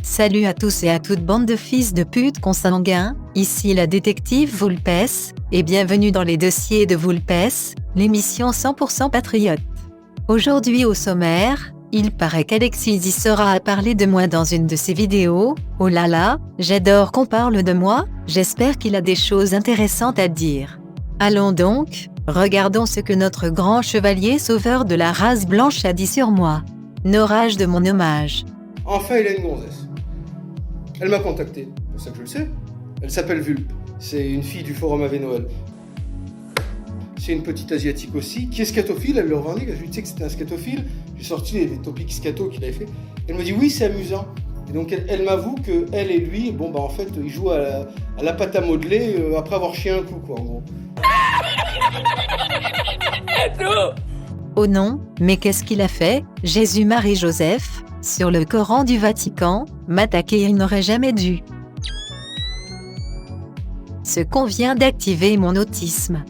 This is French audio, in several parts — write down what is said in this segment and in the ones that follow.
Salut à tous et à toute bande de fils de pute consanguins, ici la détective Vulpes, et bienvenue dans les dossiers de Vulpes, l'émission 100% patriote. Aujourd'hui au sommaire, il paraît qu'Alexis y sera à parler de moi dans une de ses vidéos. Oh là là, j'adore qu'on parle de moi, j'espère qu'il a des choses intéressantes à dire. Allons donc, regardons ce que notre grand chevalier sauveur de la race blanche a dit sur moi. Norage de mon hommage. Enfin, il a une gonzesse. Elle m'a contacté, c'est pour ça que je le sais. Elle s'appelle Vulp. C'est une fille du forum AV Noël. C'est une petite asiatique aussi, qui est scatophile, elle le revendique. Je lui disais que c'était un scatophile. J'ai sorti les topics scato qu'il avait fait. Elle me dit oui, c'est amusant. Et donc elle m'avoue que elle et lui, en fait, ils jouent à la pâte à modeler après avoir chié un coup, quoi, en gros. Oh non, mais qu'est-ce qu'il a fait, Jésus, Marie, Joseph, sur le Coran du Vatican, m'attaquer il n'aurait jamais dû. Ce qu'on vient d'activer mon autisme.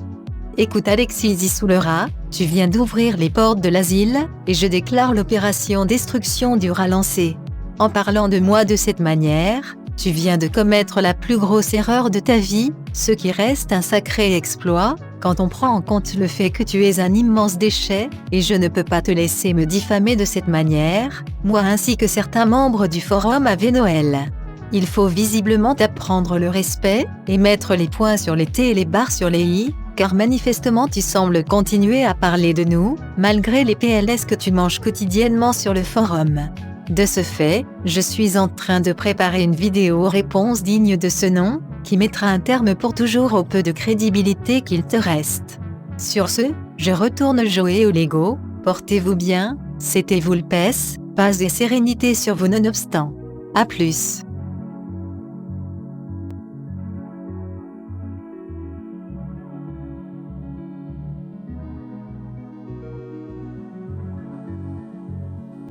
Écoute Alexis Soulera, tu viens d'ouvrir les portes de l'asile, et je déclare l'opération destruction du rat lancée. En parlant de moi de cette manière, tu viens de commettre la plus grosse erreur de ta vie, ce qui reste un sacré exploit, quand on prend en compte le fait que tu es un immense déchet, et je ne peux pas te laisser me diffamer de cette manière, moi ainsi que certains membres du forum AV Noël. Il faut visiblement t'apprendre le respect, et mettre les points sur les T et les barres sur les I, car manifestement tu sembles continuer à parler de nous, malgré les PLS que tu manges quotidiennement sur le forum. De ce fait, je suis en train de préparer une vidéo réponse digne de ce nom, qui mettra un terme pour toujours au peu de crédibilité qu'il te reste. Sur ce, je retourne jouer au Lego, portez-vous bien, c'était Vulpes, paix et sérénité sur vous nonobstant. À plus.